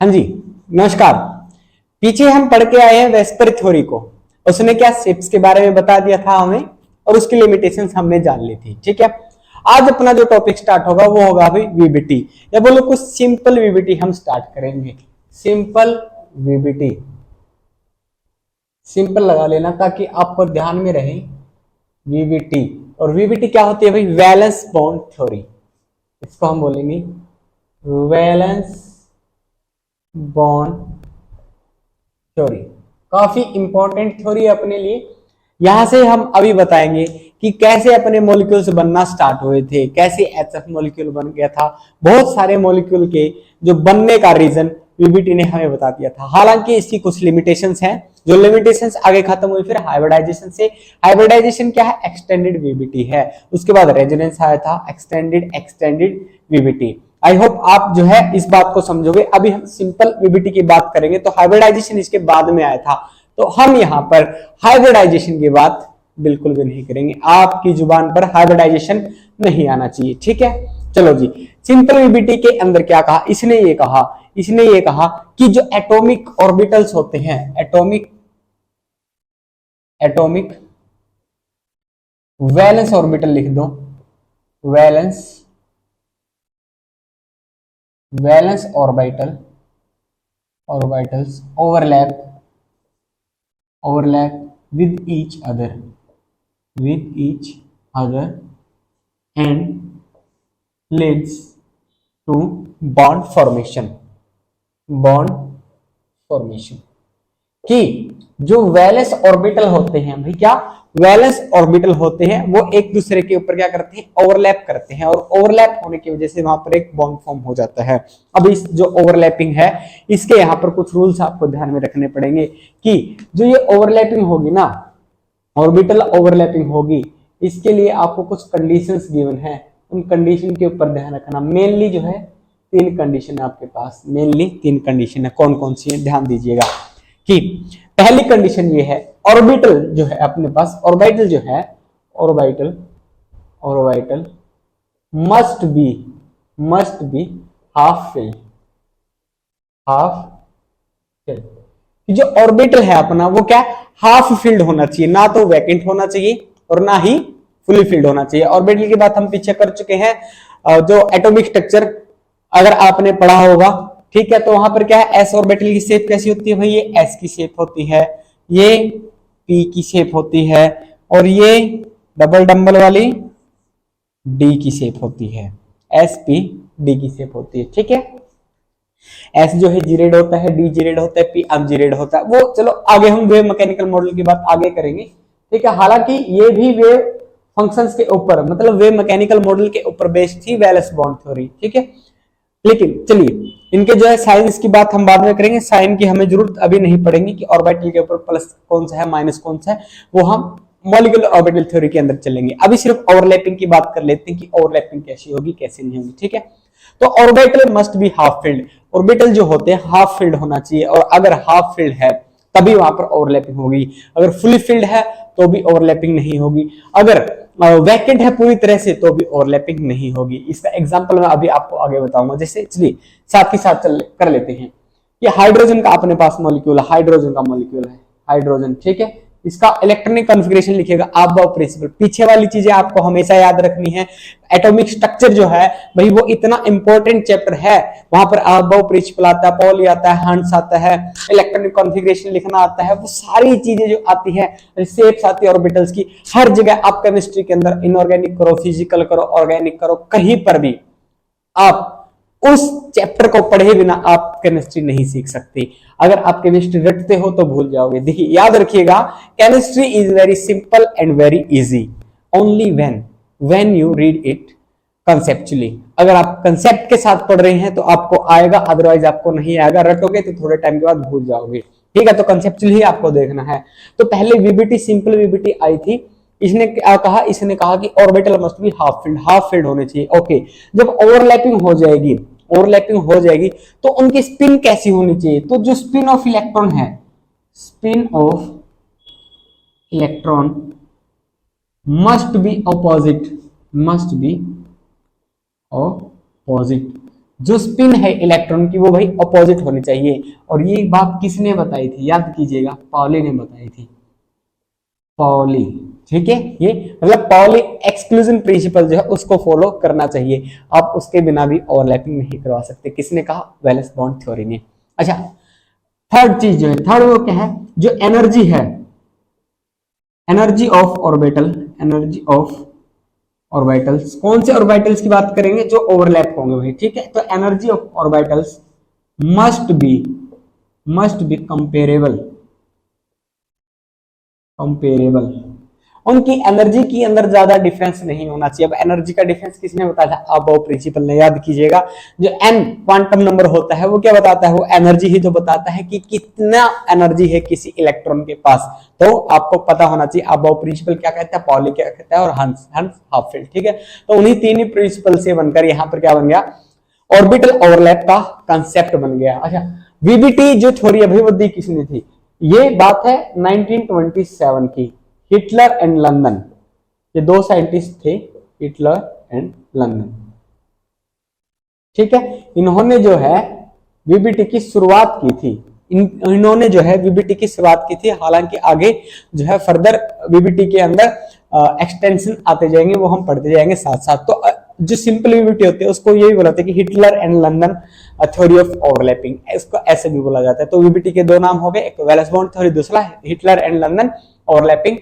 हाँ जी, नमस्कार। पीछे हम पढ़ के आए हैं वेस्पर थ्योरी को। उसने क्या शिप्स के बारे में बता दिया था हमें और उसकी लिमिटेशंस हमने जान ली थी। ठीक है, आज अपना जो टॉपिक स्टार्ट होगा वो होगा अभी वीबीटी, या बोलो कुछ सिंपल वीबीटी हम स्टार्ट करेंगे। सिंपल वीबीटी, सिंपल लगा लेना ताकि आपको ध्यान में रहे वीबीटी। और वीबीटी क्या होती है भाई? Valence bond theory. इसको हम बोलेंगे वैलेंस बॉन्ड थ्योरी। काफी इंपॉर्टेंट थ्योरी है अपने लिए। यहां से हम अभी बताएंगे कि कैसे अपने मॉलिक्यूल्स बनना स्टार्ट हुए थे, कैसे एचएफ मॉलिक्यूल बन गया था। बहुत सारे मॉलिक्यूल के जो बनने का रीजन वीबीटी ने हमें बता दिया था। हालांकि इसकी कुछ लिमिटेशंस हैं, जो लिमिटेशंस आगे खत्म हुई फिर हाइब्रिडाइजेशन से। हाइब्रिडाइजेशन क्या है? एक्सटेंडेड वीबीटी है। उसके बाद रेजोनेंस आया था, एक्सटेंडेड वीबीटी। आई होप आप जो है इस बात को समझोगे। अभी हम सिंपल वीबीटी की बात करेंगे, तो हाइब्रिडाइजेशन इसके बाद में आया था, तो हम यहां पर हाइब्रिडाइजेशन की बात बिल्कुल भी नहीं करेंगे। आपकी जुबान पर हाइब्रिडाइजेशन नहीं आना चाहिए। ठीक है, चलो जी। सिंपल वीबीटी के अंदर क्या कहा इसने? ये कहा कि जो एटॉमिक ऑर्बिटल्स होते हैं, एटॉमिक वैलेंस ऑर्बिटल लिख दो, valence orbitals overlap with each other and leads to bond formation कि जो वैलेंस ऑर्बिटल होते हैं भाई, क्या वैलेंस ऑर्बिटल होते हैं, वो एक दूसरे के ऊपर क्या करते हैं? ओवरलैप करते हैं, और ओवरलैप होने की वजह से वहां पर एक बॉन्ड फॉर्म हो जाता है। अब इस जो ओवरलैपिंग है, इसके यहाँ पर कुछ रूल्स आपको ध्यान में रखने पड़ेंगे कि जो ये ओवरलैपिंग होगी ना, ऑर्बिटल ओवरलैपिंग होगी, इसके लिए आपको कुछ कंडीशंस गिवन है। उन कंडीशन के ऊपर ध्यान रखना। मेनली जो है 3 कंडीशन है आपके पास, मेनली 3 कंडीशन है। कौन कौन सी है ध्यान दीजिएगा कि पहली कंडीशन ये है, ऑर्बिटल जो है अपने पास, ऑर्बिटल जो है, orbital must be half filled. जो ऑर्बिटल है अपना वो क्या? हाफ फिल्ड होना चाहिए, ना तो वैकेंट होना चाहिए और ना ही फुली फिल्ड होना चाहिए। ऑर्बिटल की बात हम पीछे कर चुके हैं। जो एटॉमिक स्ट्रक्चर अगर आपने पढ़ा होगा, ठीक है, तो वहां पर क्या है? एस ऑर्बिटल की शेप कैसी होती है भाई? ये एस की शेप होती है, ये पी की शेप होती है, और ये डबल डंबल वाली डी की शेप होती है। एस पी डी की शेप होती है। ठीक है, एस जो है जीरेड होता है, डी जीरेड होता है, पी अनजीरेड होता है। वो चलो आगे हम वेव मैकेनिकल मॉडल की बात आगे करेंगे। ठीक है, हालांकि ये भी वेव फंक्शंस के ऊपर, मतलब वेव मैकेनिकल मॉडल के ऊपर बेस्ड थी वैलेंस बॉन्ड थ्योरी। ठीक है, लेकिन चलिए इनके जो है साइंस की बात हम बाद में करेंगे। साइन की हमें जरूरत अभी नहीं पड़ेगी कि ऑर्बिटल के ऊपर प्लस कौन सा है माइनस कौन सा है, वो हम मॉलिक्यूलर ऑर्बिटल थ्योरी के अंदर चलेंगे। अभी सिर्फ ओवरलैपिंग की बात कर लेते हैं कि ओवरलैपिंग कैसी होगी कैसे नहीं होगी। ठीक है, तो orbital must be half filled. Orbital जो होते हैं हाफ फिल्ड होना चाहिए, और अगर हाफ फिल्ड है तभी वहां पर ओवरलैपिंग होगी। अगर फुली फिल्ड है तो भी ओवरलैपिंग नहीं होगी। अगर वैकेंट है पूरी तरह से तो भी ओवरलैपिंग नहीं होगी। इसका एग्जांपल मैं अभी आपको आगे बताऊंगा। जैसे चलिए साथ ही साथ कर लेते हैं कि हाइड्रोजन का अपने पास मॉलिक्यूल है, हाइड्रोजन का मॉलिक्यूल है, हाइड्रोजन। ठीक है, इसका इलेक्ट्रॉनिक कॉन्फ़िगरेशन लिखिएगा अबव प्रिंसिपल। पीछे वाली चीजें आपको हमेशा याद रखनी है। एटॉमिक स्ट्रक्चर जो है भाई वो इतना इंपॉर्टेंट चैप्टर है, वहां पर अबव प्रिंसिपल आता है, पॉली आता है, हंट्स आता है, इलेक्ट्रॉनिक कॉन्फ़िगरेशन लिखना आता है। वो सारी चीजें जो आती है, शेप्स आती है ऑर्बिटल्स की, हर जगह आप केमिस्ट्री के अंदर इनऑर्गेनिक करो, फिजिकल करो, ऑर्गेनिक करो, कहीं पर भी आप उस चैप्टर को पढ़े बिना आप केमिस्ट्री नहीं सीख सकते। अगर आप केमिस्ट्री रटते हो तो भूल जाओगे। देखिए याद रखिएगा, chemistry is very simple and very easy only when you read it conceptually. अगर आप कंसेप्ट के साथ पढ़ रहे हैं तो आपको आएगा, अदरवाइज आपको नहीं आएगा। रटोगे तो थोड़े टाइम के बाद भूल जाओगे। ठीक है, तो कंसेप्चुअली ही आपको देखना है। तो पहले वीबीटी, सिंपल वीबीटी आई थी। इसने क्या कहा? इसने कहा कि orbital must be half filled होने चाहिए। ओके, जब ओवरलैपिंग हो जाएगी तो उनकी स्पिन कैसी होनी चाहिए? तो जो स्पिन ऑफ इलेक्ट्रॉन है, spin off electron must be opposite जो स्पिन है इलेक्ट्रॉन की वो भाई अपोजिट होनी चाहिए। और ये बात किसने बताई थी, याद कीजिएगा, पाउली ने बताई थी, पाउली। ठीक है, ये मतलब पाउली एक्सक्लूजन प्रिंसिपल जो है उसको फॉलो करना चाहिए, आप उसके बिना भी ओवरलैपिंग नहीं करवा सकते। किसने कहा, वैलेंस बॉन्ड थ्योरी ने। अच्छा, थर्ड चीज जो है, थर्ड वो क्या है, जो एनर्जी है, energy of orbital, energy of orbitals, कौन से ऑर्बिटल्स की बात करेंगे, जो ओवरलैप होंगे भाई। ठीक है, तो energy of orbitals must be comparable, comparable, उनकी एनर्जी की अंदर ज्यादा डिफरेंस नहीं होना चाहिए। अब एनर्जी का डिफरेंस किसने बताया था, अबव प्रिंसिपल ने, याद कीजिएगा। जो एन क्वांटम नंबर होता है वो क्या बताता है, वो एनर्जी ही तो बताता है कि कितना एनर्जी है किसी इलेक्ट्रॉन के पास। तो आपको पता होना चाहिए अबव प्रिंसिपल क्या कहता है, पॉली क्या कहता है, और हंस हाफ फील्ड। ठीक है, तो उन्हीं तीन ही प्रिंसिपल से बनकर यहाँ पर क्या बन गया, ऑर्बिटल ओवरलैप का कंसेप्ट बन गया। अच्छा, वीबीटी जो थ्योरी अभी वो दी किसने थी, ये बात है 1927 की, हिटलर एंड लंदन, ये दो साइंटिस्ट थे, हिटलर एंड लंदन। ठीक है, इन्होंने जो है वीबीटी की शुरुआत की थी, इन्होंने जो है वीबीटी की शुरुआत की थी। हालांकि आगे जो है फर्दर वीबीटी के अंदर एक्सटेंशन आते जाएंगे, वो हम पढ़ते जाएंगे साथ साथ। तो जो सिंपल वीबीटी होती है उसको यही बोलाते हैं कि Hitler and London theory of overlapping, इसको ऐसे भी बोला जाता है। तो वीबीटी के दो नाम हो गए, एक वैलेंस बॉन्ड थ्योरी, दूसरा हिटलर एंड लंदन ओवरलैपिंग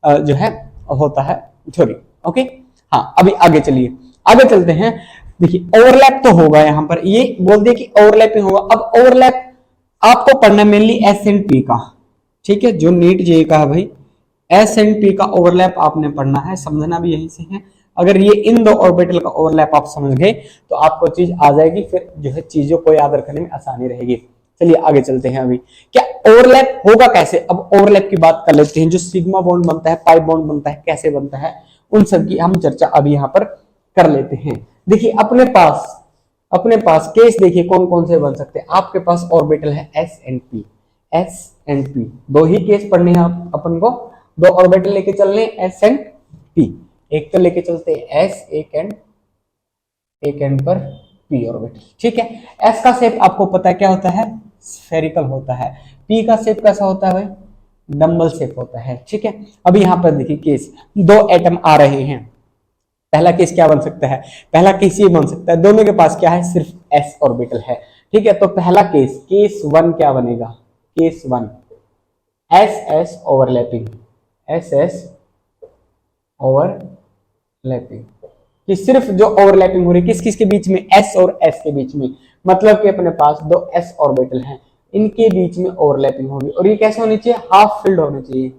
जो है होता है थ्योरी। ओके, हाँ, अभी आगे चलिए, आगे चलते हैं। देखिए ओवरलैप तो होगा, यहां पर ये बोल दिया कि ओवरलैपिंग होगा। अब ओवरलैप आपको पढ़ना मेनली एस एंड पी का। ठीक है, जो नीट जे का है भाई, एस एंड पी का ओवरलैप आपने पढ़ना है, समझना भी यहीं से है। अगर ये इन दो ऑर्बिटल का ओवरलैप आप समझ गए तो आपको चीज आ जाएगी, फिर जो है चीजों को याद रखने में आसानी रहेगी। चलिए आगे चलते हैं। अभी क्या ओवरलैप होगा कैसे, अब ओवरलैप की बात कर लेते हैं। जो सिग्मा बॉन्ड बनता है, पाई बॉन्ड बनता है, कैसे बनता है, उन सब की हम चर्चा अभी यहाँ पर कर लेते हैं। देखिए अपने पास केस देखिए कौन कौन से बन सकते हैं। आपके पास ऑर्बिटल है S and P, S and P, दो ही केस पढ़ने हैं अपन को, दो ऑर्बिटल लेके चलने एस एंड पी। एक तो लेके चलते हैं एस, एक एंड पर पी ऑर्बिटल। ठीक है, एस का शेप आपको पता है क्या होता है, स्फेरिकल होता है। पी का शेप कैसा होता है भाई, डम्बल शेप होता है। ठीक है, अभी यहां पर देखिए केस, दो एटम आ रहे हैं, पहला केस क्या बन सकता है, पहला केस ये बन सकता है, दोनों के पास क्या है, सिर्फ एस ऑर्बिटल है। ठीक है, तो पहला केस, केस वन क्या बनेगा, case one S S overlapping, S S overlapping, कि सिर्फ जो ओवरलैपिंग हो रही है किस किस के बीच में, एस और एस के बीच में। मतलब कि अपने पास दो एस ऑर्बिटल हैं, इनके बीच में ओवरलैपिंग होगी। और ये कैसे होनी चाहिए, हाफ फील्ड होनी चाहिए,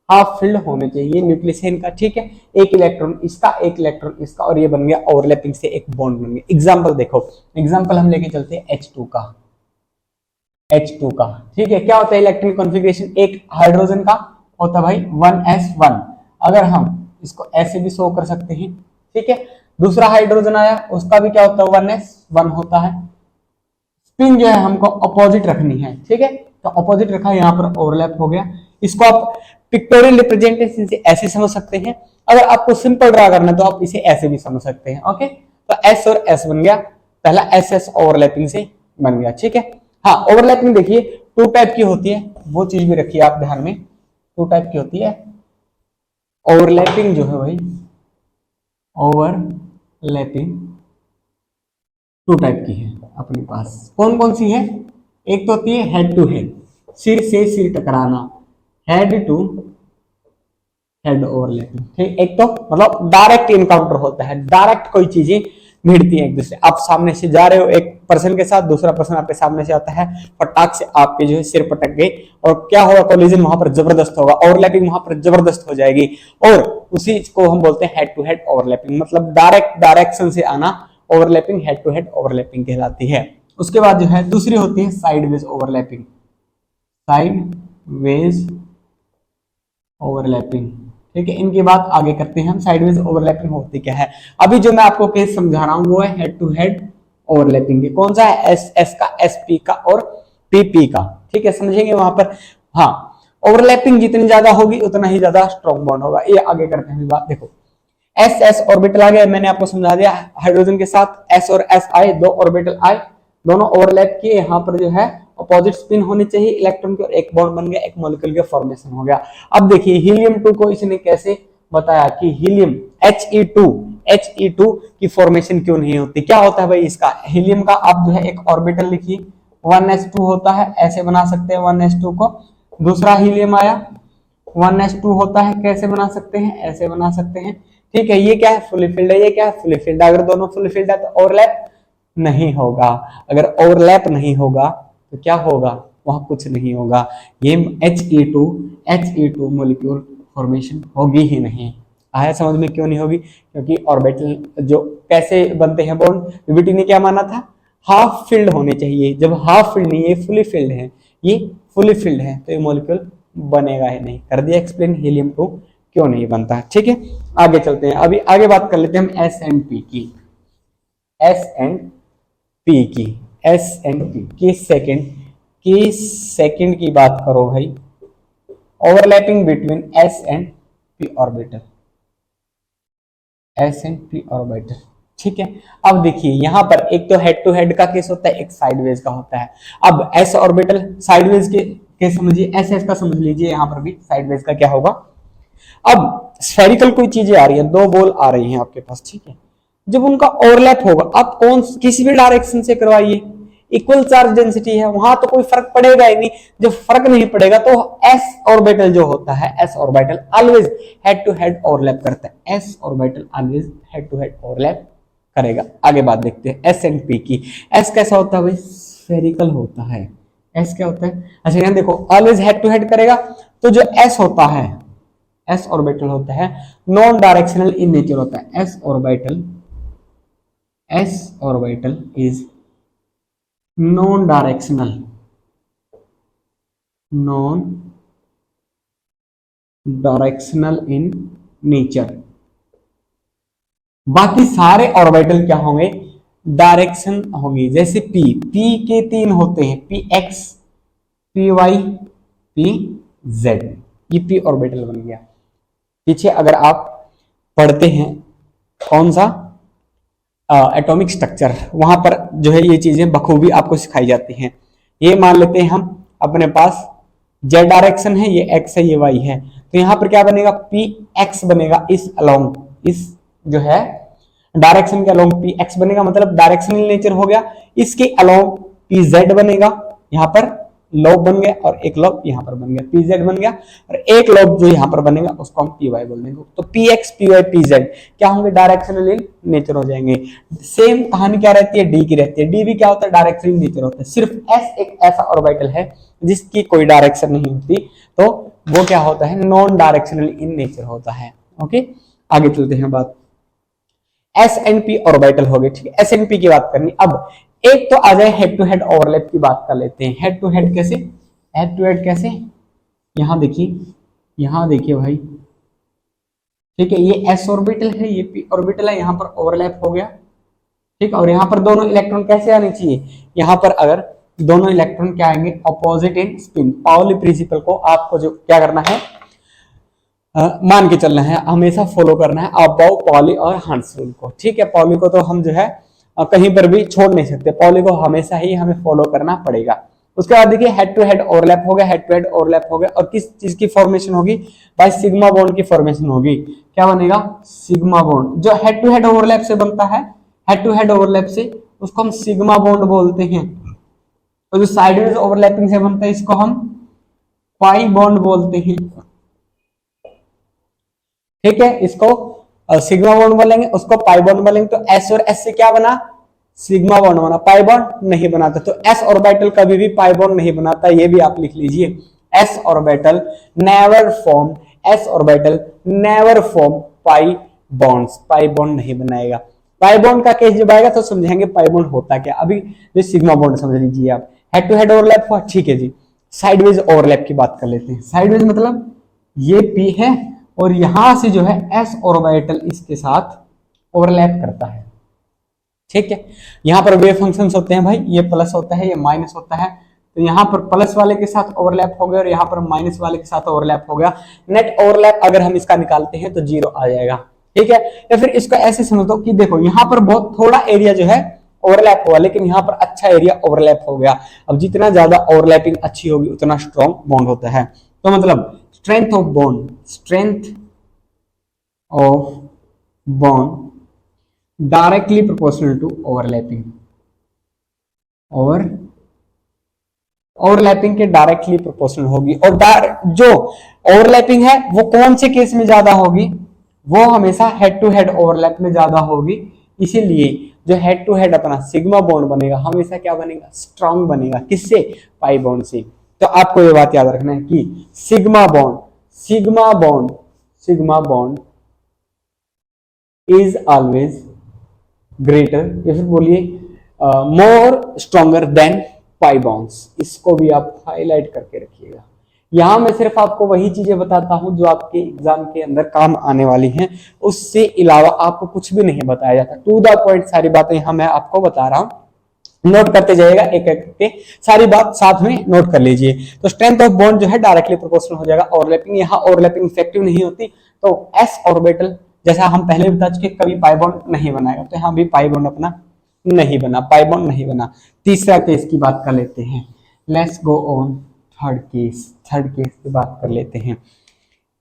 हाफ फील्ड होने चाहिए न्यूक्लियस है इनका। ठीक है, एक इलेक्ट्रॉन इसका, एक इलेक्ट्रॉन इसका, और ये बन गया ओवरलैपिंग से एक बॉन्ड बन गया। एग्जांपल देखो, एग्जांपल हम लेके चलते हैं H2 का, H2 का। ठीक है, क्या होता है इलेक्ट्रॉनिक कॉन्फ़िगरेशन, एक हाइड्रोजन का होता है भाई 1s1, अगर हम इसको ऐसे भी शो कर सकते हैं। ठीक है, दूसरा हाइड्रोजन आया, उसका भी क्या होता है 1s1 होता है। स्पिन जो है हमको अपोजिट रखनी है। ठीक है, तो अपोजिट रखा, यहाँ पर ओवरलैप हो गया। इसको आप पिक्टोरियल रिप्रेजेंटेशन से ऐसे समझ सकते हैं, अगर आपको सिंपल ड्रा करना है तो आप इसे ऐसे भी समझ सकते हैं। ओके, तो एस और एस बन गया, पहला एस एस ओवरलैपिंग से बन गया। ठीक है, हाँ, ओवरलैपिंग देखिए टू टाइप की होती है, वो चीज भी रखिए आप ध्यान में, टू टाइप की होती है ओवरलैपिंग जो है भाई, ओवरलैपिंग टू टाइप की है अपने पास। कौन कौन सी है, एक तो होती है हेड टू हेड, सिर से सिर टकराना, हेड टू हेड ओवरलैपिंग। ठीक, एक तो मतलब डायरेक्ट इनकाउंटर होता है, डायरेक्ट कोई चीजें भिड़ती हैं एक दूसरे, आप सामने से जा रहे हो एक पर्सन के साथ, दूसरा पर्सन आपके सामने से आता है, फटाक से आपके जो है सिर पटक गए, और क्या होगा, कोलिजन वहां पर जबरदस्त होगा, ओवरलैपिंग वहां पर जबरदस्त हो जाएगी, और उसी को हम बोलते हैं हेड टू हेड ओवरलैपिंग। मतलब डायरेक्ट डायरेक्शन से आना overlapping head to head overlapping कहलाती है। उसके बाद जो है दूसरी होती है साइडवेज ओवरलैपिंग, साइडवेज ओवरलैपिंग। ठीक है, इनकी बात आगे करते हैं हम, साइडवेज ओवरलैपिंग होती क्या है। अभी जो मैं आपको केस समझा रहा हूं वो है हेड टू हेड ओवरलैपिंग। कौन सा है, एस एस का, एस पी का और पी पी का। ठीक है, समझेंगे वहां पर। हाँ, ओवरलैपिंग जितनी ज्यादा होगी उतना ही ज्यादा स्ट्रॉन्ग बॉन्ड होगा। ये आगे करते हैं बात। देखो एस एस ऑर्बिटल आ गया, मैंने आपको समझा दिया। हाइड्रोजन के साथ एस और एस आए, दो ऑर्बिटल आए, दोनों ओवरलैप किए, यहाँ पर जो है अपोजिट स्पिन होनी चाहिए इलेक्ट्रॉन की, और एक बॉन्ड बन गया, एक मॉलिक्यूल का फॉर्मेशन हो गया। अब देखिए हीलियम 2 को इसने कैसे बताया कि हीलियम He2 की फॉर्मेशन क्यों नहीं होती। क्या होता है भाई इसका, हीलियम का आप जो है एक ऑर्बिटल लिखिए 1s2 होता है, ऐसे बना सकते हैं 1s2 को। दूसरा हीलियम आया 1s2 होता है, कैसे बना सकते हैं, ऐसे बना सकते हैं। ठीक है, ये क्या है, फुली फिल्ड है, ये क्या है, फुली फिल्ड। अगर दोनों फुली फिल्ड है तो ओवरलैप नहीं होगा, अगर ओवरलैप नहीं होगा तो क्या होगा, वहां कुछ नहीं होगा, ये He2 मॉलिक्यूल फॉर्मेशन होगी ही नहीं। आया समझ में, क्यों नहीं होगी, क्योंकि ऑर्बिटल जो कैसे बनते हैं बॉन्ड, वीटी ने क्या माना था, हाफ फिल्ड होने चाहिए। जब हाफ फिल्ड नहीं, ये फुली फिल्ड है, ये फुली फिल्ड है, तो ये मॉलिक्यूल बनेगा ही नहीं। कर दिया एक्सप्लेन हीलियम 2 क्यों नहीं बनता। ठीक है, आगे चलते हैं, अभी आगे बात कर लेते हैं हम एस एंड पी की। सेकंड की बात करो भाई, overlapping between S and P orbital. ठीक है, अब देखिए यहां पर एक तो हेड टू हेड का केस होता है, एक साइडवेज का होता है। अब एस ऑर्बिटल साइडवेज के समझिए, एस एस का समझ लीजिए, यहां पर भी साइडवेज का क्या होगा। अब स्फेरिकल कोई चीजें आ रही है, दो बॉल आ रही हैं आपके पास, ठीक है, जब उनका ओवरलैप होगा, आप किसी भी डायरेक्शन से करवाइए, इक्वल चार्ज डेंसिटी है, वहां तो कोई फर्क पड़ेगा ही नहीं। जब फर्क नहीं पड़ेगा तो एस ऑर्बिटल जो होता है, S orbital always head to head overlap करता है, S orbital always head to head overlap करेगा। आगे बात देखते हैं एस एंड पी की। एस कैसा होता है भाई, स्फेरिकल होता है। एस क्या होता है, अच्छा यहाँ देखो, ऑलवेज हेड टू हेड करेगा, तो जो एस होता है, एस ऑर्बिटल होता है, नॉन डायरेक्शनल इन नेचर होता है। S orbital is non directional in nature. बाकी सारे ऑर्बिटल क्या होंगे, डायरेक्शन होगी। जैसे पी के 3 होते हैं, P X, P Y, P Z, ये पी ऑर्बिटल बन गया। पीछे अगर आप पढ़ते हैं कौन सा एटॉमिक स्ट्रक्चर, वहां पर जो है ये चीजें बखूबी आपको सिखाई जाती हैं। ये मान लेते हैं हम अपने पास जेड डायरेक्शन है, ये एक्स है, ये वाई है, तो यहां पर क्या बनेगा, पी एक्स बनेगा, इस अलोंग, इस जो है डायरेक्शन के अलोंग पी एक्स बनेगा, मतलब डायरेक्शनल नेचर हो गया। इसके अलोंग पी जेड बनेगा, यहां पर लॉब बन गया, और एक लॉब यहां पर बन गया, पी जेड बन गया, और एक लॉब जो यहां पर बनेगा उसको हम पी वाई बोल देंगे। तो P X, P Y, P Z क्या होंगे, डायरेक्शनल इन नेचर हो जाएंगे। सेम कहानी क्या रहती है, डी की रहती है। डी भी क्या होता है, डायरेक्शनल इन नेचर होता है। सिर्फ एस एक ऐसा ऑर्बिटल है जिसकी कोई डायरेक्शन नहीं होती, तो वो क्या होता है, नॉन डायरेक्शनल इन नेचर होता है। ओके, आगे चलते हैं बात, एस एंड पी ऑर्बिटल हो गए। ठीक है, एस एंड पी की बात करनी। अब एक तो आ जाए हेड टू हेड ओवरलैप की बात कर लेते हैं। हेड टू हेड कैसे, हेड टू हेड कैसे, यहां देखिए भाई, ठीक है, ये एस ऑर्बिटल है, ये पी ऑर्बिटल है, यहां पर ओवरलैप हो गया। ठीक, और यहां पर दोनों इलेक्ट्रॉन कैसे आने चाहिए, यहां पर अगर दोनों इलेक्ट्रॉन क्या आएंगे, opposite in spin. Pauli principle को आपको जो क्या करना है, मान के चलना है, हमेशा फॉलो करना है अबाउ पॉली और हंस रूल को। ठीक है, पॉली को तो हम जो है कहीं पर भी छोड़ नहीं सकते, पॉली को हमेशा ही हमें फॉलो करना पड़ेगा। उसके बाद देखिए हेड टू हेड ओवरलैप हो गया, हेड टू हेड ओवरलैप हो गया, और किस चीज की फॉर्मेशन होगी भाई, सिग्मा बॉन्ड की फॉर्मेशन होगी। क्या बनेगा, सिग्मा बॉन्ड, जो हेड टू हेड ओवरलैप से बनता है, हेड टू हेड ओवरलैप से उसको हम सिग्मा बॉन्ड बोलते हैं, और जो साइडवेज ओवरलैपिंग से बनता है इसको हम पाई बॉन्ड बोलते हैं। ठीक है, इसको सिग्मा बॉन्ड बोलेंगे, उसको पाई बॉन्ड बोलेंगे। तो एस और एस से क्या बना, सिग्मा बॉन्ड बना, पाई बॉन्ड नहीं बनाता। तो एस ऑर्बिटल कभी भी पाई बॉन्ड नहीं बनाता, ये भी आप लिख लीजिए। S orbital never form, S orbital never form pi bonds, pi bond नहीं बनाएगा। पाई बॉन्ड का केस जब आएगा तो समझेंगे पाई बॉन्ड होता क्या। अभी जो सिग्मा बॉन्ड समझ लीजिए आप, हेड टू हेड ओवरलैप हुआ, ठीक है जी। साइडवेज ओवरलैप की बात कर लेते हैं। साइडवेज मतलब ये पी है, और यहां से जो है एस ऑर्बिटल इसके साथ ओवरलैप करता है। ठीक है, यहां पर वेव फंक्शंस होते हैं भाई, ये प्लस होता है, ये माइनस होता है, तो यहां पर प्लस वाले के साथ ओवरलैप हो गया, और यहां पर माइनस वाले के साथ ओवरलैप हो गया। नेट ओवरलैप अगर हम इसका निकालते हैं तो 0 आ जाएगा। ठीक है। या फिर इसको ऐसे समझ दो कि देखो यहाँ पर बहुत थोड़ा एरिया जो है ओवरलैप हुआ, लेकिन यहाँ पर अच्छा एरिया ओवरलैप हो गया। अब जितना ज्यादा ओवरलैपिंग अच्छी होगी उतना स्ट्रॉन्ग बॉन्ड होता है। तो मतलब strength of bond, strength of bond directly proportional to overlapping, overlapping के डायरेक्टली प्रोपोर्शनल होगी। और जो ओवरलैपिंग है वो कौन से केस में ज्यादा होगी, वो हमेशा हेड टू हेड ओवरलैप में ज्यादा होगी। इसीलिए जो हेड टू हेड अपना सिग्मा बॉन्ड बनेगा हमेशा क्या बनेगा, स्ट्रांग बनेगा। किससे, पाई बॉन्ड से। तो आपको ये बात याद रखना है कि sigma bond, sigma bond, sigma bond is always greater, या फिर बोलिए more stronger than pi bonds. इसको भी आप हाईलाइट करके रखिएगा। यहां मैं सिर्फ आपको वही चीजें बताता हूं जो आपके एग्जाम के अंदर काम आने वाली हैं, उससे अलावा आपको कुछ भी नहीं बताया जाता। टू द पॉइंट सारी बातें यहां मैं आपको बता रहा हूं, नोट करते जाइएगा एक एक करके, सारी बात साथ में नोट कर लीजिए। तो स्ट्रेंथ ऑफ बॉन्ड जो है डायरेक्टली प्रोपोर्शनल हो जाएगा। ओवरलैपिंग, यहाँ ओवरलैपिंग इफेक्टिव नहीं होती, तो एस ऑर्बिटल जैसा हम पहले बता चुके कभी पाई बॉन्ड नहीं बनाएगा, तो यहाँ भी पाई बॉन्ड अपना नहीं बना, पाई बॉन्ड नहीं बना। तीसरा केस की बात कर लेते हैं, let's go on third case. Third case की बात कर लेते हैं,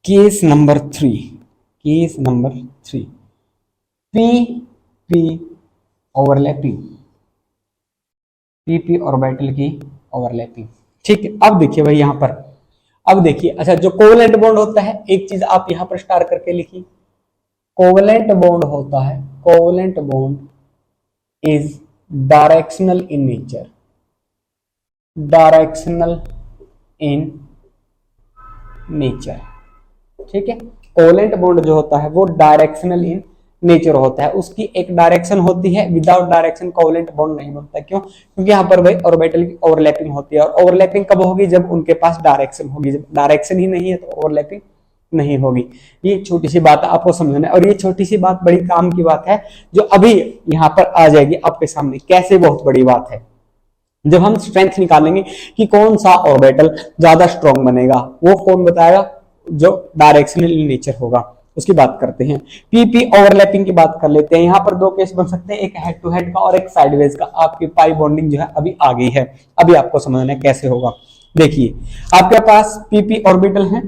case number 3, case number 3, P overlapping, P orbital की ओवरलैपिंग। ठीक है, अब देखिए भाई यहां पर, अब देखिए, अच्छा जो कोवलेंट बॉन्ड होता है, एक चीज आप यहां पर स्टार करके लिखिए, कोवलेंट बॉन्ड होता है, covalent bond is directional in nature, directional in nature. ठीक है, कोवलेंट बॉन्ड जो होता है वो डायरेक्शनल इन नेचर होता है, उसकी एक डायरेक्शन होती है, विदाउट डायरेक्शन कोवलेंट बॉन्ड नहीं बनता। क्यों? क्योंकि यहाँ पर भाई ऑर्बिटल की ओवरलैपिंग होती है, और ओवरलैपिंग कब होगी, जब उनके पास डायरेक्शन होगी। जब डायरेक्शन ही नहीं है तो ओवरलैपिंग नहीं होगी। ये छोटी सी बात आपको समझना है, और ये छोटी सी बात बड़ी काम की बात है जो अभी यहाँ पर आ जाएगी आपके सामने। कैसे बहुत बड़ी बात है, जब हम स्ट्रेंथ निकालेंगे कि कौन सा ऑर्बिटल ज्यादा स्ट्रॉन्ग बनेगा, वो कौन बताएगा, जो डायरेक्शनल इन नेचर होगा, उसकी बात करते हैं। पीपी ओवरलैपिंग की बात कर लेते हैं। यहाँ पर दो केस बन सकते हैं, एक हेड टू हेड का और एक साइडवेज का। आपकी पाई बॉन्डिंग जो है अभी आ गई है, अभी आपको समझना है कैसे होगा। देखिए आपके पास पीपी ऑर्बिटल है,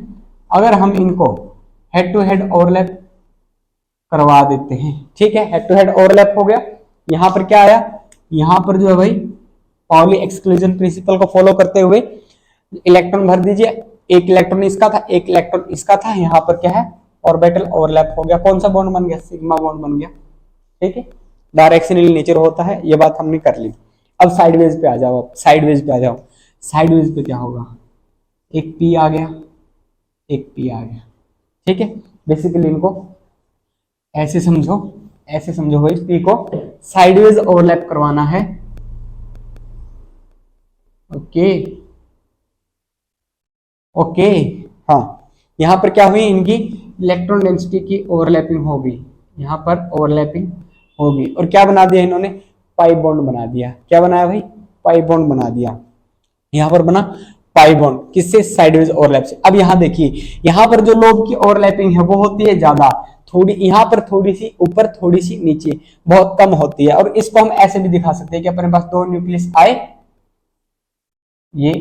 अगर हम इनको हेड टू हेड ओवरलैप करवा देते हैं, ठीक है, हेड टू हेड ओवरलैप हो गया। यहाँ पर क्या आया, यहाँ पर जो है भाई पाउली एक्सक्लूजन प्रिंसिपल को फॉलो करते हुए इलेक्ट्रॉन भर दीजिए, एक इलेक्ट्रॉन इसका था, एक इलेक्ट्रॉन इसका था। यहाँ पर क्या है, ऑर्बिटल ओवरलैप हो गया। कौन सा बॉन्ड बन गया, सिग्मा बॉन्ड बन गया। ठीक है, डायरेक्शनल नेचर होता है, ये बात हमने कर ली। अब साइडवेज पे आ जाओ, अब साइडवेज पे आ जाओ। साइडवेज पे क्या होगा, एक पी आ गया, एक पी आ गया। ठीक है, बेसिकली इनको ऐसे समझो, ऐसे समझो भाई, पी को साइडवेज ओवरलैप करवाना है। ओके ओके, हाँ, यहां पर क्या हुई, इनकी इलेक्ट्रॉन डेंसिटी की ओवरलैपिंग होगी, यहां पर ओवरलैपिंग होगी, और क्या बना दिया इन्होंने, पाई बॉन्ड बना दिया। क्या बनाया भाई, पाई बॉन्ड बना दिया। यहां पर बना पाई बॉन्ड, किससे, साइडवेज ओवरलैप से। अब यहां देखिए, यहां पर जो लोब की ओवरलैपिंग है वो होती है ज्यादा, थोड़ी यहां पर थोड़ी सी ऊपर, थोड़ी सी नीचे, बहुत कम होती है। और इसको हम ऐसे भी दिखा सकते हैं कि अपने पास दो न्यूक्लियस आए, ये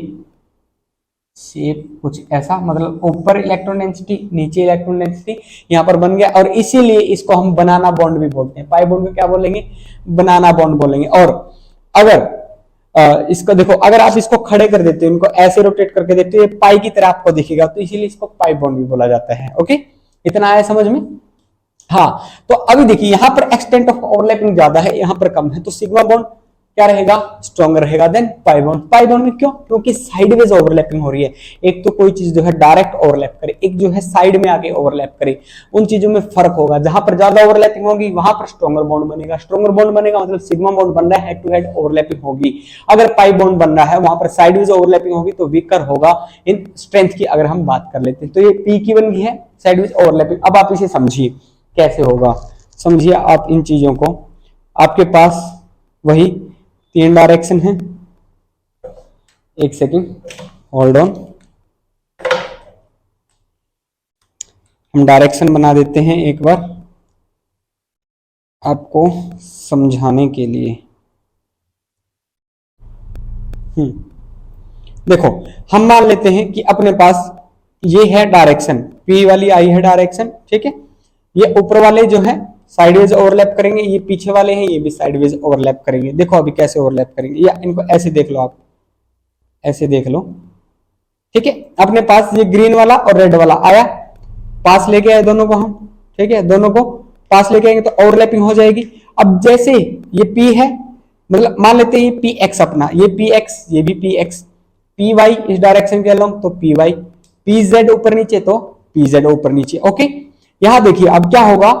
शेप कुछ ऐसा, मतलब ऊपर इलेक्ट्रॉन डेंसिटी, नीचे इलेक्ट्रॉन डेंसिटी यहाँ पर बन गया, और इसीलिए इसको हम बनाना बॉन्ड भी बोलते हैं। पाई बॉन्ड को क्या बोलेंगे, बनाना बॉन्ड बोलेंगे। और अगर इसको देखो, अगर आप इसको खड़े कर देते हो, इनको ऐसे रोटेट करके देखते हो, ये पाई की तरह आपको दिखेगा, तो इसीलिए इसको पाई बॉन्ड भी बोला जाता है। ओके, इतना आया समझ में। हाँ, तो अभी देखिए यहाँ पर एक्सटेंट ऑफ ओवरलैपिंग ज्यादा है, यहाँ पर कम है, तो सिग्मा बॉन्ड क्या रहेगा, स्ट्रॉन्गर रहेगा than pi bond. Pi bond में क्यों, क्योंकि साइडवेज ओवरलैपिंग हो रही है। एक तो कोई चीज जो है डायरेक्ट ओवरलैप करे, एक जो है साइड में आके ओवरलैप करे, उन चीजों में फर्क होगा। जहां पर ज्यादा ओवरलैपिंग होगी वहां पर स्ट्रॉन्गर बॉन्ड बनेगा, स्ट्रॉन्गर बॉन्ड बनेगा मतलब सिग्मा बॉन्ड बन रहा है, हेड टू हेड ओवरलैपिंग होगी। अगर पाई बॉन्ड बन रहा है वहां पर साइडवेज ओवरलैपिंग होगी तो वीकर होगा इन स्ट्रेंथ की। अगर हम बात कर लेते हैं तो ये पी की बन गई है साइडवेज ओवरलैपिंग। अब आप इसे समझिए कैसे होगा, समझिए आप इन चीजों को। आपके पास वही 3 डायरेक्शन है, एक सेकंड होल्ड ऑन, हम डायरेक्शन बना देते हैं एक बार। आपको समझाने के लिए। देखो, हम मान लेते हैं कि अपने पास ये है डायरेक्शन, पी वाली आई है डायरेक्शन, ठीक है। ये ऊपर वाले जो है साइडवेज ओवरलैप करेंगे, ये पीछे वाले हैं ये भी साइडवेज ओवरलैप करेंगे। देखो अभी कैसे ओवरलैप करेंगे, या इनको ऐसे देख लो, आप ऐसे देख लो, ठीक है। अपने पास ये ग्रीन वाला और रेड वाला आया, पास लेके आए दोनों को हम, ठीक है। दोनों को पास लेके आएंगे तो ओवरलैपिंग हो जाएगी। अब जैसे ये पी है, मतलब मान लेते हैं ये पी एक्स अपना, ये पी एक्स, ये भी पी एक्स, पी वाई इस डायरेक्शन के अलोंग तो पी वाई, पी जेड ऊपर नीचे तो पी जेड ऊपर नीचे। ओके, यहां देखिए अब क्या होगा,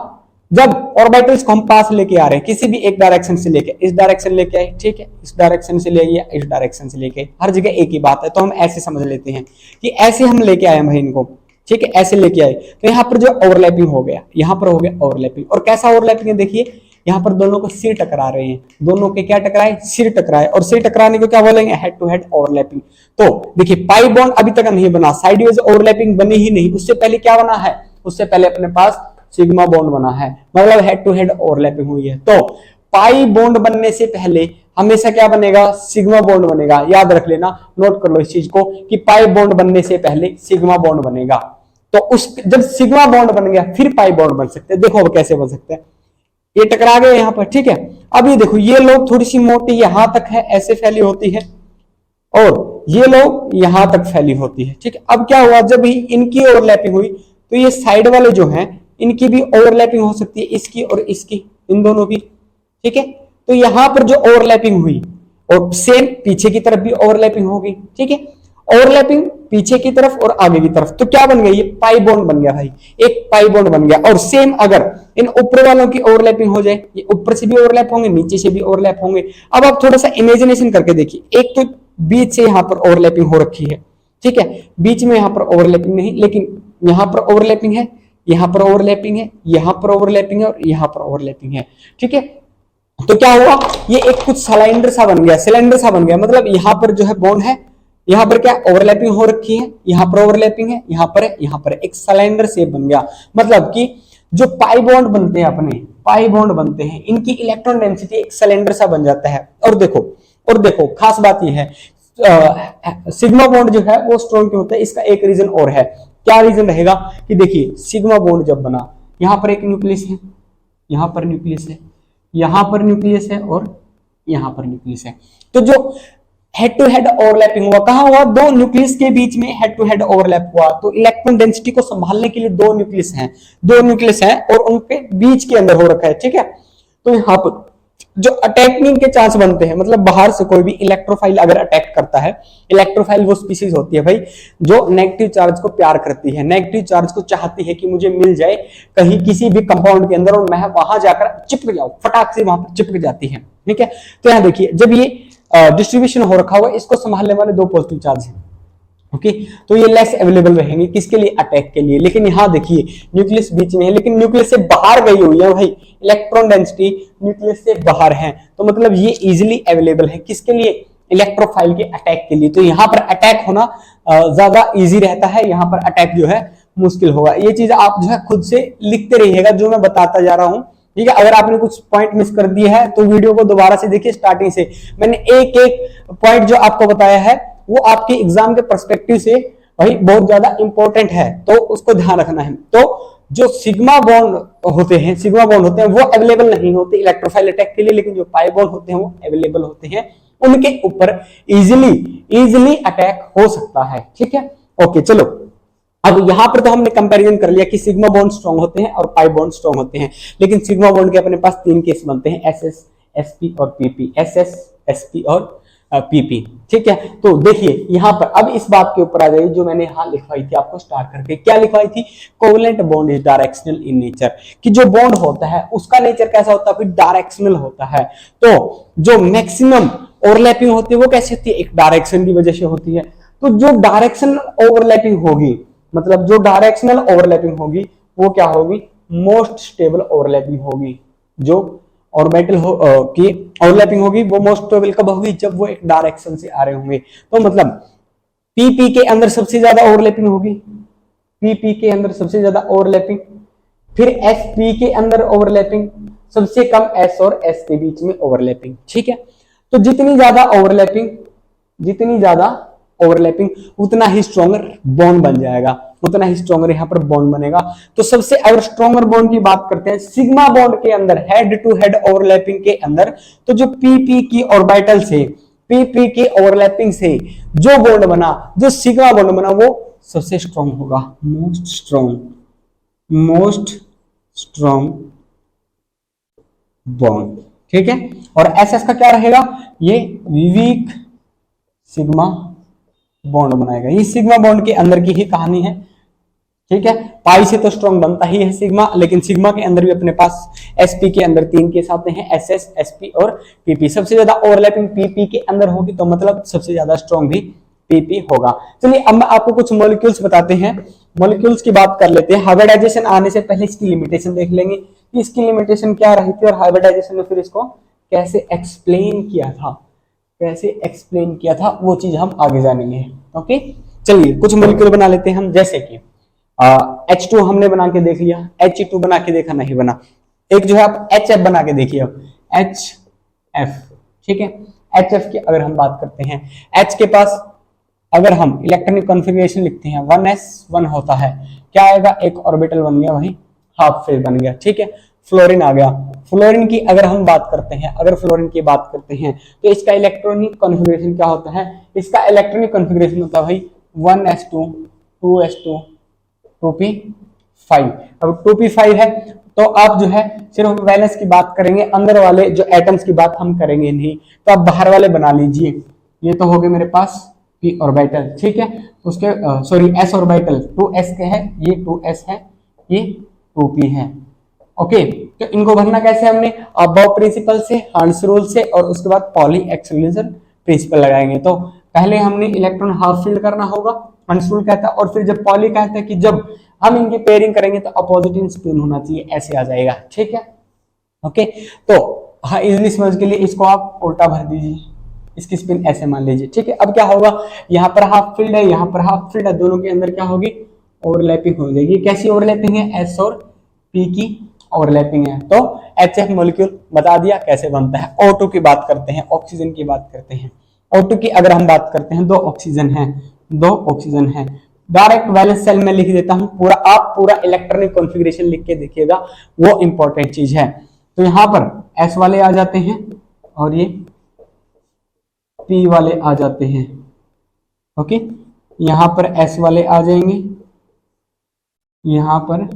जब ऑर्बिटल्स को हम पास लेके आ रहे हैं किसी भी एक डायरेक्शन से लेके इस डायरेक्शन लेके आए, ठीक है, इस डायरेक्शन से ले आइए, इस डायरेक्शन से लेके, हर जगह एक ही बात है, तो हम ऐसे समझ लेते हैं कि ऐसे हम लेके आए भाई इनको, ठीक है, ऐसे लेके आए। तो यहाँ पर जो ओवरलैपिंग हो गया, यहाँ पर हो गया ओवरलैपिंग। और कैसा ओवरलैपिंग है देखिए, यहाँ पर दोनों को सिर टकरा रहे हैं, दोनों के क्या टकराए, सिर टकराए, और सिर टकराने को क्या बोलेंगे, हेड टू हेड ओवरलैपिंग। तो देखिए पाई बॉन्ड अभी तक नहीं बना, साइडवेज ओवरलैपिंग बनी ही नहीं, उससे पहले क्या बना है, उससे पहले अपने पास सिग्मा बॉन्ड बना है, मतलब हेड टू हेड ओवरलैपिंग हुई है। तो पाई बॉन्ड बनने से पहले हमेशा क्या बनेगा, सिग्मा बॉन्ड बनेगा। याद रख लेना, नोट कर लो इस चीज को कि पाई बॉन्ड बनने से पहले सिग्मा बॉन्ड बनेगा। तो उस जब सिग्मा बॉन्ड बन गया फिर पाई बॉन्ड बन सकते हैं। देखो अब कैसे बन सकते हैं, ये टकरा गए यहां पर, ठीक है। अब ये देखो, ये लोग थोड़ी सी मोटी यहां तक है, ऐसे फैली होती है, और ये लोग यहां तक फैली होती है, ठीक है। अब क्या हुआ, जब ही इनकी ओवरलैपिंग हुई तो ये साइड वाले जो हैं इनकी भी ओवरलैपिंग हो सकती है, इसकी और इसकी, इन दोनों की, ठीक है। तो यहां पर जो ओवरलैपिंग हुई, और सेम पीछे की तरफ भी ओवरलैपिंग होगी, ठीक है। ओवरलैपिंग पीछे की तरफ और आगे की तरफ, तो क्या बन गया, ये पाई बॉन्ड बन गया भाई, एक पाई बॉन्ड बन गया। और सेम अगर इन ऊपर वालों की ओवरलैपिंग हो जाए, ये ऊपर से भी ओवरलैप होंगे, नीचे से भी ओवरलैप होंगे। अब आप थोड़ा सा इमेजिनेशन करके देखिए, एक तो बीच से यहां पर ओवरलैपिंग हो रखी है, ठीक है, बीच में यहां पर ओवरलैपिंग नहीं, लेकिन यहां पर ओवरलैपिंग है, यहां पर ओवरलैपिंग है, यहां पर ओवरलैपिंग है, और यहां पर ओवरलैपिंग है, ठीक है। तो क्या हुआ, ये एक कुछ सिलेंडर सा बन गया, सिलेंडर सा बन गया, मतलब यहां पर जो है बॉन्ड है, यहां पर क्या ओवरलैपिंग हो रखी है, यहां पर ओवरलैपिंग है, यहां पर है, यहां पर है, एक सिलेंडर शेप बन गया। मतलब कि जो पाई बॉन्ड बनते हैं, अपने पाई बॉन्ड बनते हैं, इनकी इलेक्ट्रॉन डेंसिटी एक सिलेंडर सा बन जाता है। और देखो खास बात यह है, सिग्मा बॉन्ड जो है वो स्ट्रॉन्ग क्यों होता है, इसका एक रीजन और है। क्या रीजन रहेगा कि देखिए, सिग्मा बॉन्ड जब बना, यहां पर एक न्यूक्लियस है, यहां पर न्यूक्लियस है, यहां पर न्यूक्लियस है, और यहां पर न्यूक्लियस है। तो जो हेड टू हेड ओवरलैपिंग हुआ, कहां हुआ, दो न्यूक्लियस के बीच में हेड टू हेड ओवरलैप हुआ। तो इलेक्ट्रॉन डेंसिटी को संभालने के लिए दो न्यूक्लियस हैं और उनके बीच के अंदर हो रखा है, ठीक है। तो यहां पर जो अटैकिंग के चांस बनते हैं, मतलब बाहर से कोई भी इलेक्ट्रोफाइल अगर अटैक करता है, इलेक्ट्रोफाइल वो स्पीसीज होती है भाई जो नेगेटिव चार्ज को प्यार करती है, नेगेटिव चार्ज को चाहती है कि मुझे मिल जाए कहीं किसी भी कंपाउंड के अंदर और मैं वहां जाकर चिपक जाऊं, फटाक से वहां पर चिपक जाती है, ठीक है। तो यहां देखिए, जब ये डिस्ट्रीब्यूशन हो रखा हुआ, इसको संभालने वाले दो पॉजिटिव चार्ज हैं, ओके। तो ये लेस अवेलेबल रहेंगे किसके लिए, अटैक के लिए। लेकिन यहां देखिए, न्यूक्लियस बीच में है, लेकिन न्यूक्लियस से बाहर गई हुई है भाई, इलेक्ट्रॉन डेंसिटी न्यूक्लियस से बाहर है, तो मतलब ये इजीली अवेलेबल है किसके लिए, इलेक्ट्रोफाइल के अटैक के लिए। तो यहां पर अटैक होना ज्यादा इजी रहता है, यहां पर अटैक जो है मुश्किल होगा। ये चीज आप जो है खुद से लिखते रहिएगा जो मैं बताता जा रहा हूं, ठीक है। अगर आपने कुछ पॉइंट मिस कर दिए है तो वीडियो को दोबारा से देखिए, स्टार्टिंग से मैंने एक एक पॉइंट जो आपको बताया है वो आपके एग्जाम के पर्सपेक्टिव से भाई बहुत ज्यादा इंपॉर्टेंट है, तो उसको ध्यान रखना है। तो जो सिग्मा बॉन्ड होते हैं वो अवेलेबल नहीं होते इलेक्ट्रोफाइल अटैक के लिए, लेकिन जो पाई बॉन्ड होते हैं वो अवेलेबल होते हैं, उनके ऊपर इजिली अटैक हो सकता है, ठीक है। ओके चलो, अब यहां पर तो हमने कंपैरिजन कर लिया कि सिग्मा बॉन्ड स्ट्रॉन्ग होते हैं और पाई बॉन्ड स्ट्रॉन्ग होते हैं, लेकिन सिग्मा बॉन्ड के अपने पास तीन केस बनते हैं, एसएस, एसपी और पीपी, एसएस, एसपी और पीपी, ठीक है। तो देखिए यहां पर अब इस बात के ऊपर आ जाइए जो मैंने यहां लिखवाई थी आपको स्टार्ट करके, क्या लिखवाई थी, covalent bond is directional in nature, कि जो बॉन्ड होता है उसका नेचर कैसा होता है, फिर डायरेक्शनल होता है। तो जो मैक्सिमम ओवरलैपिंग होती है वो कैसी होती है, एक डायरेक्शन की वजह से होती है। तो जो डायरेक्शनल ओवरलैपिंग होगी, मतलब जो डायरेक्शनल ओवरलैपिंग होगी वो क्या होगी, मोस्ट स्टेबल ओवरलैपिंग होगी। जो ऑर्बिटल की ओवरलैपिंग होगी वो मोस्ट स्टेबल कब होगी, जब वो एक डायरेक्शन से आ रहे होंगे। तो मतलब पीपी के अंदर सबसे ज्यादा ओवरलैपिंग होगी, पीपी के अंदर सबसे ज्यादा ओवरलैपिंग, फिर sp के अंदर ओवरलैपिंग, सबसे कम s और s के बीच में ओवरलैपिंग। ठीक है, तो जितनी ज्यादा ओवरलैपिंग उतना ही स्ट्रॉन्गर बॉन्ड बन जाएगा, उतना ही स्ट्रॉन्गर यहाँ पर बॉन्ड बनेगा। तो सबसे अगर स्ट्रॉन्गर बॉन्ड की बात करते हैं सिग्मा बॉन्ड के अंदर, हेड टू हेड ओवरलैपिंग के अंदर, तो जो pp की ऑर्बिटल से, pp की ओवरलैपिंग से जो बॉन्ड बना, जो सिग्मा बॉन्ड बना, वो सबसे स्ट्रॉन्ग होगा, मोस्ट स्ट्रॉन्ग बॉन्ड। ठीक है, और SS का क्या रहेगा, ये वीक सिग्मा बॉन्ड बनाएगा। ये सिग्मा बॉन्ड के अंदर की ही कहानी है। ठीक है, पाई से तो स्ट्रॉन्ग बनता ही है सिग्मा, लेकिन सिग्मा के अंदर भी अपने पास sp के अंदर 3 केस आते हैं, SS, sp और pp। सबसे ज्यादा ओवरलैपिंग pp के अंदर होगी, तो मतलब सबसे ज्यादा स्ट्रॉन्ग भी pp होगा। चलिए अब मैं आपको कुछ मॉलिक्यूल्स बताते हैं, मॉलिक्यूल्स की बात कर लेते हैं। हाइब्रिडाइजेशन आने से पहले इसकी लिमिटेशन देख लेंगे कि इसकी लिमिटेशन क्या रही थी, और हाइब्रिडाइजेशन में फिर इसको कैसे एक्सप्लेन किया था, वो चीज हम आगे जानेंगे। ओके, चलिए कुछ मॉलिक्यूल बना लेते हैं हम, जैसे कि H2 हमने बना के देख लिया, He2 बना के देखा, नहीं बना। एक जो है आप HF बना के देखिए, HF। ठीक है, HF की अगर हम बात करते हैं, H के पास अगर हम इलेक्ट्रॉनिक कॉन्फ़िगरेशन लिखते हैं 1s1 होता है, क्या आएगा, एक ऑर्बिटल बन गया, वही हाफ फेज बन गया। ठीक है, फ्लोरीन आ गया। फ्लोरीन की अगर हम बात करते हैं, तो इसका इलेक्ट्रॉनिक कॉन्फ़िगरेशन क्या होता है, इसका इलेक्ट्रॉनिक कॉन्फ़िगरेशन होता है भाई 1s2 2s2 2p5। अब 2p5 है, तो आप जो है सिर्फ वैलेंस की बात करेंगे, अंदर वाले जो एटम्स की बात हम करेंगे नहीं, तो आप बाहर वाले बना लीजिए। ये तो हो गए मेरे पास p ऑर्बिटल। ठीक है, उसके सॉरी s ऑर्बिटल 2s के है, ये 2s है, ये 2p है। ओके, तो इनको भरना कैसे, हमने अबव प्रिंसिपल से, हर्ट्ज रूल से, और उसके बाद पॉली एक्सक्लूजन प्रिंसिपल लगाएंगे। तो पहले हमने इलेक्ट्रॉन हाफ फील्ड करना होगा, हर्ट्ज रूल कहता है, और फिर जब पॉली कहता है कि जब हम इनकी पेयरिंग करेंगे तो अपोजिट इन स्पिन होना चाहिए, ऐसे आ जाएगा। ठीक है, ओके, तो हाँ इजिली समझ के लिए इसको आप उल्टा भर दीजिए, इसकी स्पिन ऐसे मान लीजिए। ठीक है, अब क्या होगा, यहाँ पर हाफ फील्ड है, यहाँ पर हाफ फील्ड है, दोनों के अंदर क्या होगी, ओवरलैपिंग हो जाएगी। कैसी ओवरलैपिंग है, S और P की ओवरलैपिंग है। तो HF मॉलिक्यूल बता दिया कैसे बनता है। O2 की बात करते हैं, ऑक्सीजन की बात करते हैं। O2 की अगर हम बात करते हैं, दो ऑक्सीजन है। डायरेक्ट वैलेंस सेल में लिख देता हूं, आप पूरा इलेक्ट्रॉनिक कॉन्फ़िगरेशन लिख के देखिएगा, वो इंपॉर्टेंट चीज है। तो यहां पर S वाले आ जाते हैं और ये P वाले आ जाते हैं। ओके, यहां पर S वाले आ जाएंगे, यहां पर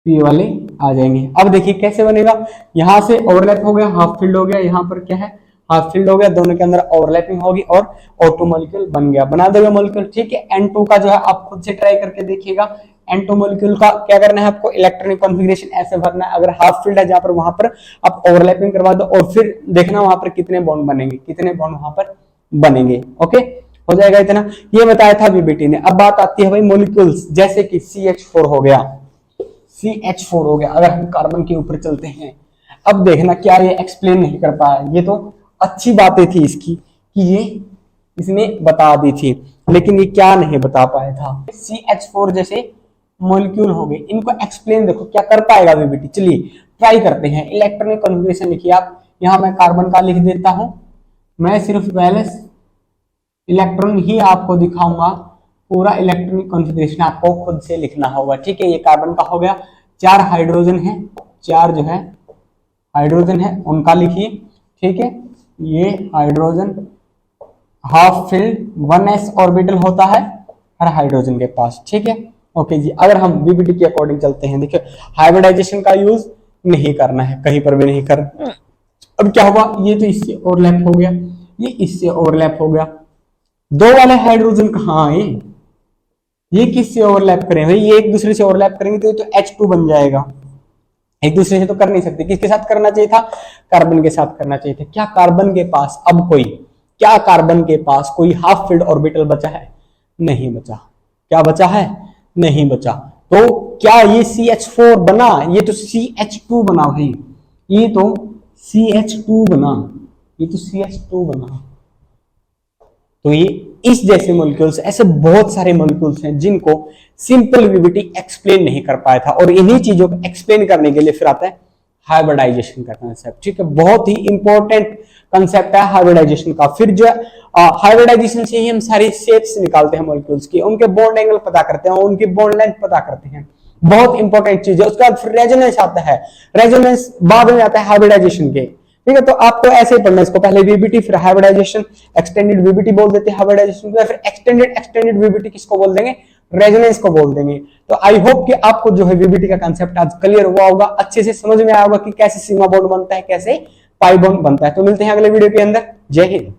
P वाले आ जाएंगे। अब देखिए कैसे बनेगा, यहां से ओवरलैप हो गया, हाफ फील्ड हो गया, यहां पर क्या है, हाफ फील्ड हो गया, दोनों के अंदर ओवरलैपिंग होगी और O2 मॉलिक्यूल बन गया, बना देगा मॉलिक्यूल। ठीक है, N2 का जो है आप खुद से ट्राई करके देखिएगा। N2 मॉलिक्यूल का क्या करना है आपको, इलेक्ट्रॉनिक कॉन्फ़िगरेशन ऐसे भरना है, अगर हाफ फील्ड है जहां पर, वहां पर आप ओवरलैपिंग करवा दो और फिर देखना वहां पर कितने बॉन्ड बनेंगे, वहां पर बनेंगे। ओके, हो जाएगा इतना, ये बताया था बीबीटी ने। अब बात आती है भाई मॉलिक्यूल्स, जैसे कि CH4 हो गया, अगर हम कार्बन के ऊपर चलते हैं, अब देखना क्या ये एक्सप्लेन नहीं कर पाया, ये तो अच्छी बातें थी इसकी कि ये इसने बता दी थी, लेकिन ये क्या नहीं बता पाया था। CH4 जैसे मॉलिक्यूल हो गए, इनको एक्सप्लेन देखो क्या कर पाएगा बीबीटी। चलिए ट्राई करते हैं। इलेक्ट्रॉनिक कॉन्फ़िगरेशन लिखिए आप, यहां मैं कार्बन का लिख देता हूं, मैं सिर्फ वैलेंस इलेक्ट्रॉन ही आपको दिखाऊंगा, पूरा इलेक्ट्रॉनिक कॉन्फ़िगरेशन आपको खुद से लिखना होगा। ठीक है, ये कार्बन का हो गया, 4 हाइड्रोजन है, 4 जो है हाइड्रोजन है, उनका लिखिए। ठीक है, ये hydrogen half field 1s orbital होता है हर हाइड्रोजन के पास। ठीक है, ओके जी। अगर हम बीबीटी के अकॉर्डिंग चलते हैं, देखिए हाइब्रिडाइजेशन का यूज नहीं करना है, कहीं पर भी नहीं करना। अब क्या हुआ, ये तो इससे ओवरलैप हो गया, ये इससे ओवरलैप हो गया, दो वाले हाइड्रोजन कहाँ आए, ये किससे ओवरलैप करें भाई, ये एक दूसरे से ओवरलैप करेंगे तो ये तो H2 बन जाएगा, एक दूसरे से तो कर नहीं सकते। किसके साथ करना चाहिए था, कार्बन के साथ करना चाहिए था। क्या कार्बन के पास अब कोई हाफ फील्ड ऑर्बिटल बचा है, नहीं बचा। क्या बचा है, नहीं बचा। तो क्या ये CH4 बना, ये तो CH2 बना भाई, ये तो CH2 बना। तो ये इस जैसे मॉलिक्यूल्स, ऐसे बहुत सारे मॉलिक्यूल्स हैं जिनको सिंपल वीबीटी एक्सप्लेन नहीं कर पाया था, और इन्हीं चीजों को एक्सप्लेन करने के लिए फिर आता है हाइब्रिडाइजेशन का कंसेप्ट। ठीक है, बहुत ही इंपॉर्टेंट कंसेप्ट है हाइब्रिडाइजेशन का। फिर जो हाइब्रिडाइजेशन से ही हम सारी शेप्स निकालते हैं मॉलिक्यूल्स की, उनके बॉन्ड एंगल पता करते हैं, उनकी बॉन्ड लेंथ पता करते हैं, बहुत इंपॉर्टेंट चीज है। उसके बाद फिर रेजोनेंस आता है, रेजोनेंस बाद में आता है हाइब्रिडाइजेशन के। ठीक है, तो आपको ऐसे ही पढ़ना है इसको, पहले वीबीटी फिर हाइब्रिडाइजेशन, एक्सटेंडेड वीबीटी बोल देते हैं हाइब्रिडाइजेशन को, फिर एक्सटेंडेड वीबीटी किसको बोल देंगे, रेजोनेंस को बोल देंगे। तो आई होप कि आपको जो है वीबीटी का कांसेप्ट आज क्लियर हुआ होगा, अच्छे से समझ में आया होगा कि कैसे सिग्मा बॉन्ड बनता है, कैसे पाई बॉन्ड बनता है। तो मिलते हैं अगले वीडियो के अंदर। जय हिंद।